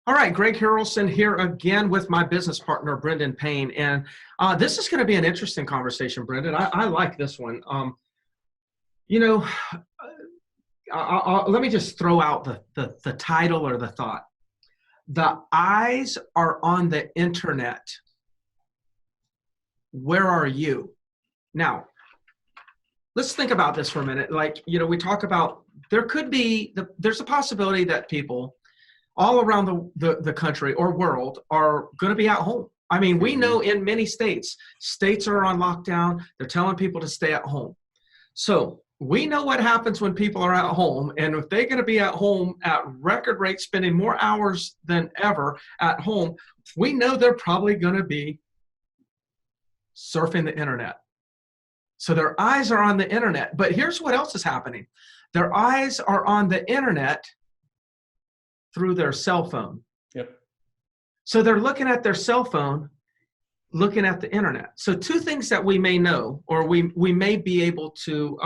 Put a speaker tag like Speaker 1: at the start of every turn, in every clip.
Speaker 1: All right, Greg Harrelson here again with my business partner, Brendan Payne. And this is going to be an interesting conversation, Brendan. I like this one. You know, let me just throw out the title or the thought. The eyes are on the internet. Where are you? Now, let's think about this for a minute. We talk about there's a possibility that people all around the country or world are going to be at home. I mean, we know in many states are on lockdown. They're telling people to stay at home. So we know what happens when people are at home. And if they're going to be at home at record rates, spending more hours than ever at home, we know they're probably going to be surfing the internet. So their eyes are on the internet. But here's what else is happening. Their eyes are on the internet through their cell phone.
Speaker 2: Yep.
Speaker 1: So they're looking at their cell phone, looking at the internet. So two things that we may know, or we may be able to,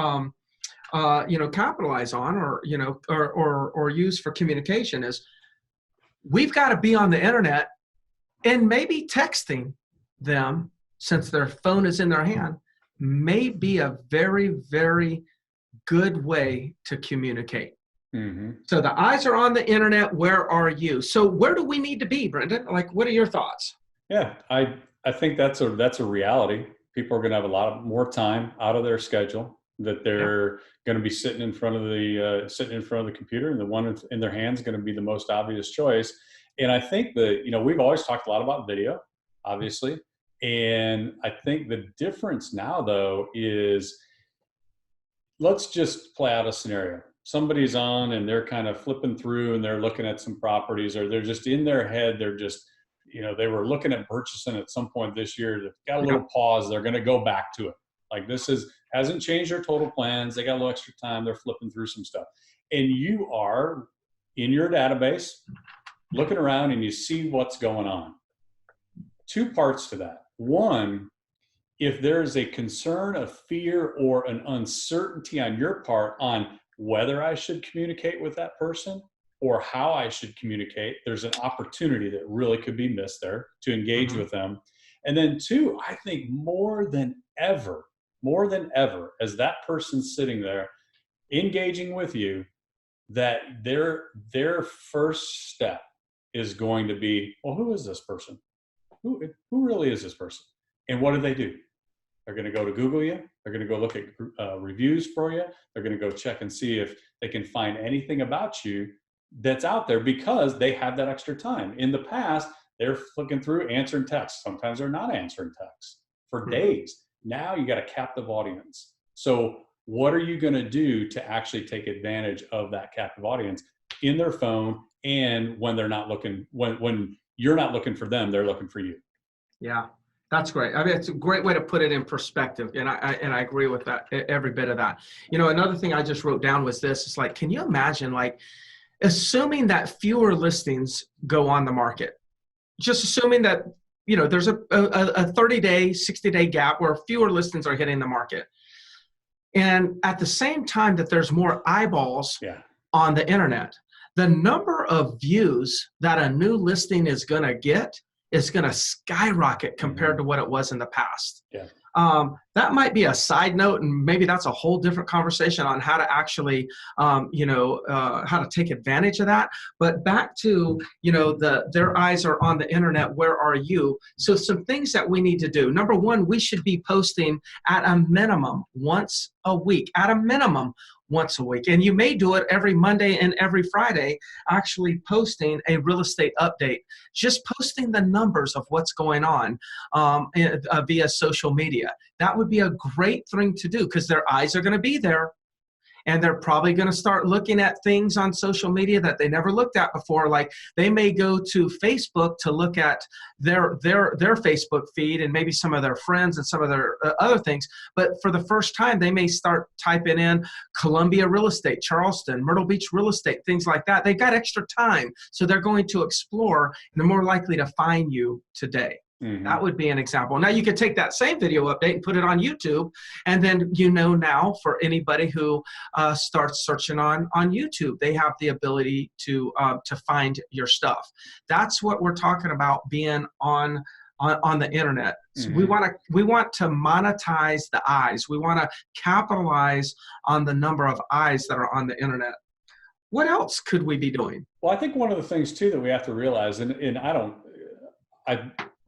Speaker 1: capitalize on, or use for communication is we've got to be on the internet and maybe texting them since their phone is in their hand may be a very, very good way to communicate. So the eyes are on the internet. Where are you? So where do we need to be, Brendan? Like, what are your thoughts?
Speaker 2: Yeah, I think that's a reality. People are going to have a lot more time out of their schedule that they're going to be sitting in front of the computer, and the one in their hands is going to be the most obvious choice. And I think we've always talked a lot about video, obviously. And I think the difference now, though, is let's just play out a scenario. Somebody's on and they're kind of flipping through and they're looking at some properties, or they're just in their head. They're just, they were looking at purchasing at some point this year. They've got a little pause. They're going to go back to it. Like hasn't changed their total plans. They got a little extra time. They're flipping through some stuff. And you are in your database looking around and you see what's going on. Two parts to that. One, if there's a concern, a fear, or an uncertainty on your part on whether I should communicate with that person or how I should communicate, there's an opportunity that really could be missed there to engage with them. And then two, I think more than ever, as that person's sitting there engaging with you, that their first step is going to be, well, who is this person? Who really is this person? And what do they do? They're going to go to Google you. They're going to go look at reviews for you. They're going to go check and see if they can find anything about you that's out there because they have that extra time. In the past, they're flicking through, answering texts. Sometimes they're not answering texts for days. Now you got a captive audience. So what are you going to do to actually take advantage of that captive audience in their phone, and when they're not looking, when you're not looking for them, they're looking for you?
Speaker 1: Yeah. That's great. I mean, it's a great way to put it in perspective. And I agree with that, every bit of that. Another thing I just wrote down was this. It's like, can you imagine, assuming that fewer listings go on the market, just assuming that, there's a 30-day, 60-day gap where fewer listings are hitting the market. And at the same time that there's more eyeballs on the internet, the number of views that a new listing is going to get is going to skyrocket compared to what it was in the past.
Speaker 2: Yeah.
Speaker 1: That might be a side note, and maybe that's a whole different conversation on how to actually, how to take advantage of that. But back to, their eyes are on the internet. Where are you? So some things that we need to do. Number one, we should be posting at a minimum once a week, at a minimum once a week. And you may do it every Monday and every Friday, actually posting a real estate update, just posting the numbers of what's going on via social media. That would be a great thing to do because their eyes are going to be there. And they're probably going to start looking at things on social media that they never looked at before. Like they may go to Facebook to look at their Facebook feed and maybe some of their friends and some of their other things. But for the first time, they may start typing in Columbia real estate, Charleston, Myrtle Beach real estate, things like that. They've got extra time. So they're going to explore, and they're more likely to find you today. That
Speaker 2: Hmm.
Speaker 1: would be an example. Now you could take that same video update and put it on YouTube, and then now for anybody who starts searching on YouTube, they have the ability to find your stuff. That's what we're talking about being on the internet. So we
Speaker 2: Hmm.
Speaker 1: want to monetize the eyes. We want to capitalize on the number of eyes that are on the internet. What else could we be doing?
Speaker 2: Well, I think one of the things too that we have to realize, and I,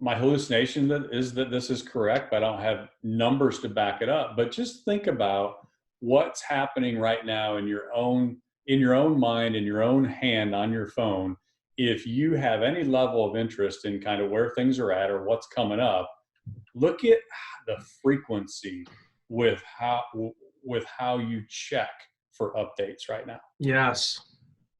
Speaker 2: my hallucination that this is correct, but I don't have numbers to back it up. But just think about what's happening right now in your own mind, in your own hand, on your phone. If you have any level of interest in kind of where things are at or what's coming up, look at the frequency with how with how you check for updates right now.
Speaker 1: Yes.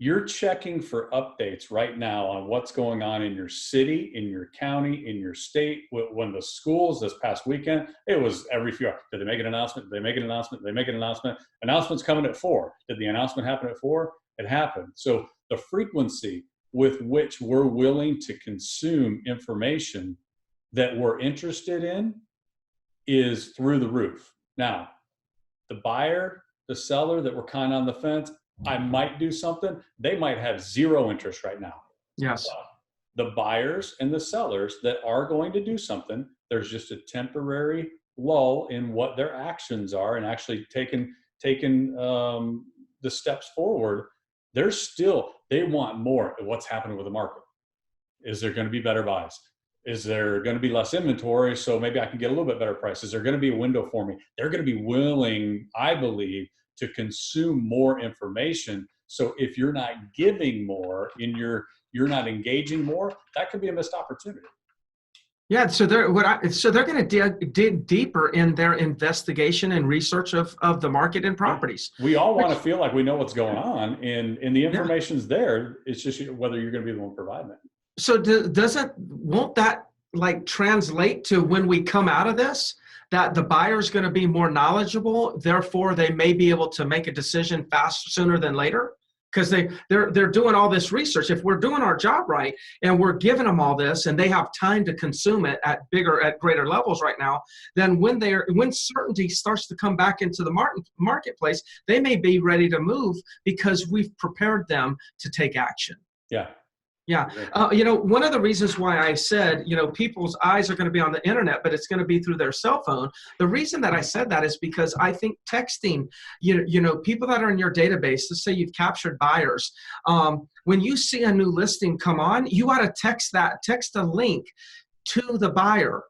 Speaker 2: You're checking for updates right now on what's going on in your city, in your county, in your state. When the schools this past weekend, it was every few hours. Did they make an announcement? Did they make an announcement? Did they make an announcement? Announcement's coming at 4. Did the announcement happen at 4? It happened. So the frequency with which we're willing to consume information that we're interested in is through the roof. Now, the buyer, the seller that were kind of on the fence, I might do something. They might have zero interest right now.
Speaker 1: Yes.
Speaker 2: The buyers and the sellers that are going to do something, there's just a temporary lull in what their actions are and actually taking the steps forward. They want more of what's happening with the market. Is there going to be better buys? Is there going to be less inventory? So maybe I can get a little bit better price. Is there going to be a window for me? They're going to be willing, I believe, to consume more information. So if you're not giving more you're not engaging more, that could be a missed opportunity.
Speaker 1: Yeah, so they're going to dig deeper in their investigation and research of the market and
Speaker 2: Yeah.
Speaker 1: properties.
Speaker 2: We all want to
Speaker 1: Which,
Speaker 2: feel like we know what's going on, and the
Speaker 1: yeah.
Speaker 2: information's there. It's just whether you're going to be the one providing it.
Speaker 1: So won't that like translate to when we come out of this, that the buyer's going to be more knowledgeable, therefore they may be able to make a decision sooner than later? Because they're doing all this research. If we're doing our job right and we're giving them all this and they have time to consume it at greater levels right now, then when certainty starts to come back into the marketplace, they may be ready to move because we've prepared them to take action.
Speaker 2: Yeah.
Speaker 1: Yeah. One of the reasons why I said, people's eyes are going to be on the internet, but it's going to be through their cell phone. The reason that I said that is because I think texting, people that are in your database, let's say you've captured buyers. When you see a new listing come on, you ought to text a link to the buyer.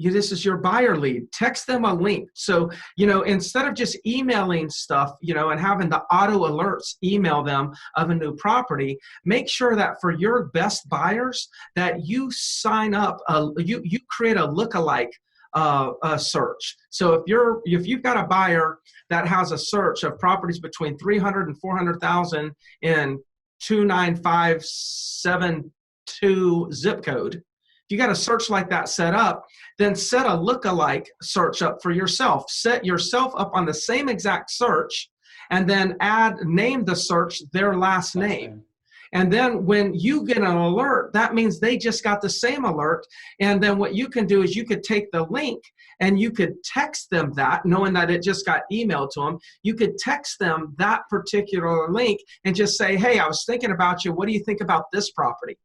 Speaker 1: This is your buyer lead. Text them a link. So, instead of just emailing stuff, and having the auto alerts email them of a new property, make sure that for your best buyers that you sign up, you create a lookalike search. So if you've got a buyer that has a search of properties between 300 and 400,000 in 29572 zip code, if you got a search like that set up, then set a lookalike search up for yourself. Set yourself up on the same exact search, and then name the search their last name. And then when you get an alert, that means they just got the same alert. And then what you can do is you could take the link and you could text them that, knowing that it just got emailed to them. You could text them that particular link and just say, hey, I was thinking about you. What do you think about this property?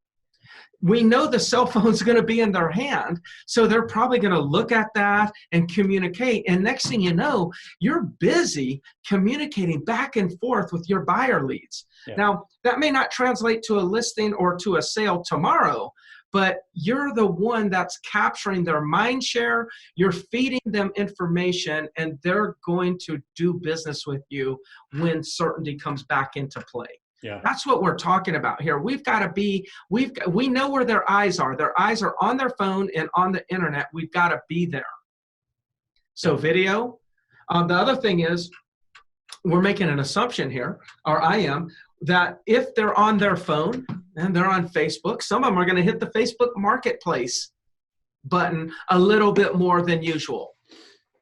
Speaker 1: We know the cell phone's going to be in their hand, so they're probably going to look at that and communicate. And next thing you know, you're busy communicating back and forth with your buyer leads.
Speaker 2: Yeah.
Speaker 1: Now, that may not translate to a listing or to a sale tomorrow, but you're the one that's capturing their mind share. You're feeding them information, and they're going to do business with you when certainty comes back into play.
Speaker 2: Yeah.
Speaker 1: That's what we're talking about here. We know where their eyes are. Their eyes are on their phone and on the internet. We've got to be there. So video. The other thing is, we're making an assumption here, or I am, that if they're on their phone and they're on Facebook, some of them are going to hit the Facebook Marketplace button a little bit more than usual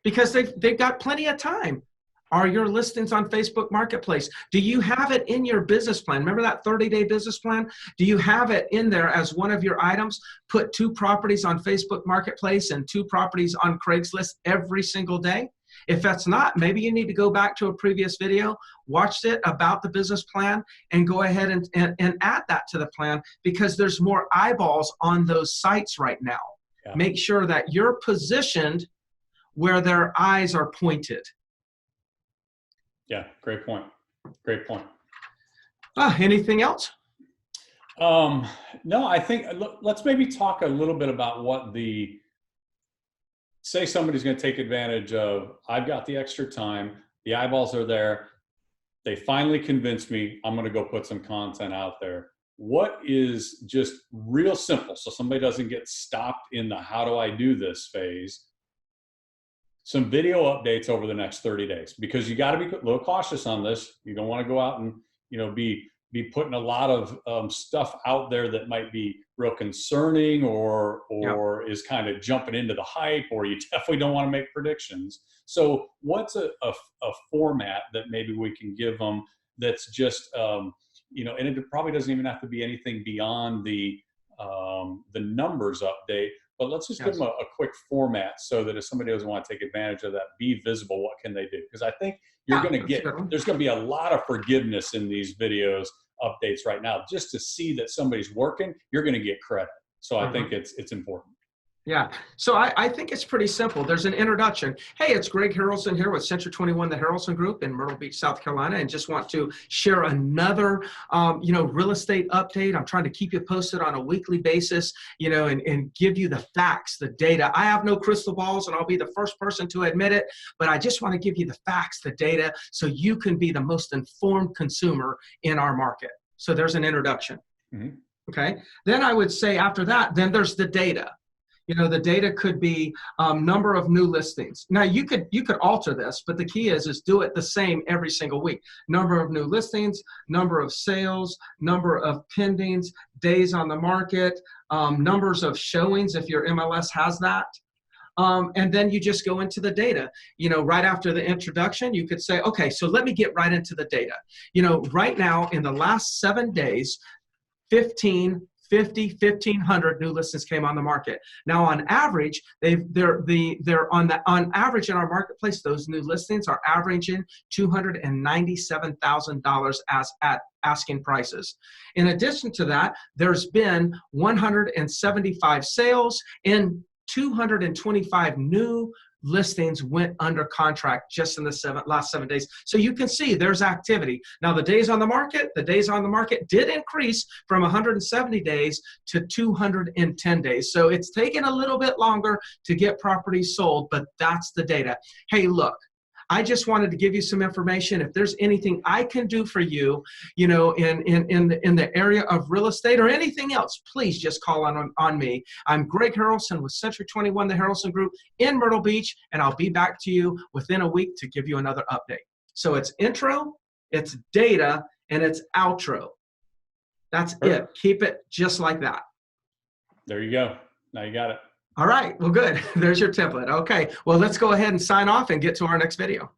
Speaker 1: because they've got plenty of time. Are your listings on Facebook Marketplace? Do you have it in your business plan? Remember that 30-day business plan? Do you have it in there as one of your items? Put 2 properties on Facebook Marketplace and 2 properties on Craigslist every single day? If that's not, maybe you need to go back to a previous video, watch it about the business plan, and go ahead and add that to the plan, because there's more eyeballs on those sites right now. Yeah. Make sure that you're positioned where their eyes are pointed.
Speaker 2: Yeah, great point. Great point.
Speaker 1: Anything else?
Speaker 2: No, I think let's maybe talk a little bit about what say somebody's going to take advantage of, I've got the extra time, the eyeballs are there, they finally convinced me, I'm going to go put some content out there. What is just real simple, so somebody doesn't get stopped in the how do I do this phase? Some video updates over the next 30 days, because you got to be a little cautious on this. You don't want to go out and, you know, be putting a lot of stuff out there that might be real concerning or is kind of jumping into the hype, or you definitely don't want to make predictions. So what's a format that maybe we can give them that's just, you know, and it probably doesn't even have to be anything beyond the numbers update, but let's just give them a quick format so that if somebody doesn't want to take advantage of that, be visible, what can they do? Because I think you're going to there's going to be a lot of forgiveness in these videos updates right now. Just to see that somebody's working, you're going to get credit. So I think it's important.
Speaker 1: Yeah. So I think it's pretty simple. There's an introduction. Hey, it's Greg Harrelson here with Century 21, the Harrelson Group in Myrtle Beach, South Carolina, and just want to share another, real estate update. I'm trying to keep you posted on a weekly basis, and give you the facts, the data. I have no crystal balls, and I'll be the first person to admit it, but I just want to give you the facts, the data, so you can be the most informed consumer in our market. So there's an introduction. Mm-hmm. Okay. Then I would say after that, then there's the data. The data could be number of new listings. Now you could alter this, but the key is do it the same every single week. Number of new listings, number of sales, number of pendings, days on the market, numbers of showings if your MLS has that. And then you just go into the data. Right after the introduction, you could say, okay, so let me get right into the data. Right now in the last 7 days, 1,500 new listings came on the market. Now, on average, on average in our marketplace, those new listings are averaging $297,000 as at asking prices. In addition to that, there's been 175 sales and 225 new listings went under contract just in the last 7 days. So you can see there's activity. Now the days on the market did increase from 170 days to 210 days. So it's taken a little bit longer to get properties sold, but that's the data. Hey, look, I just wanted to give you some information. If there's anything I can do for you, in the area of real estate or anything else, please just call on me. I'm Greg Harrelson with Century 21, the Harrelson Group in Myrtle Beach, and I'll be back to you within a week to give you another update. So it's intro, it's data, and it's outro. That's it. Keep it just like that.
Speaker 2: There you go. Now you got it.
Speaker 1: All right. Well, good. There's your template. Okay. Well, let's go ahead and sign off and get to our next video.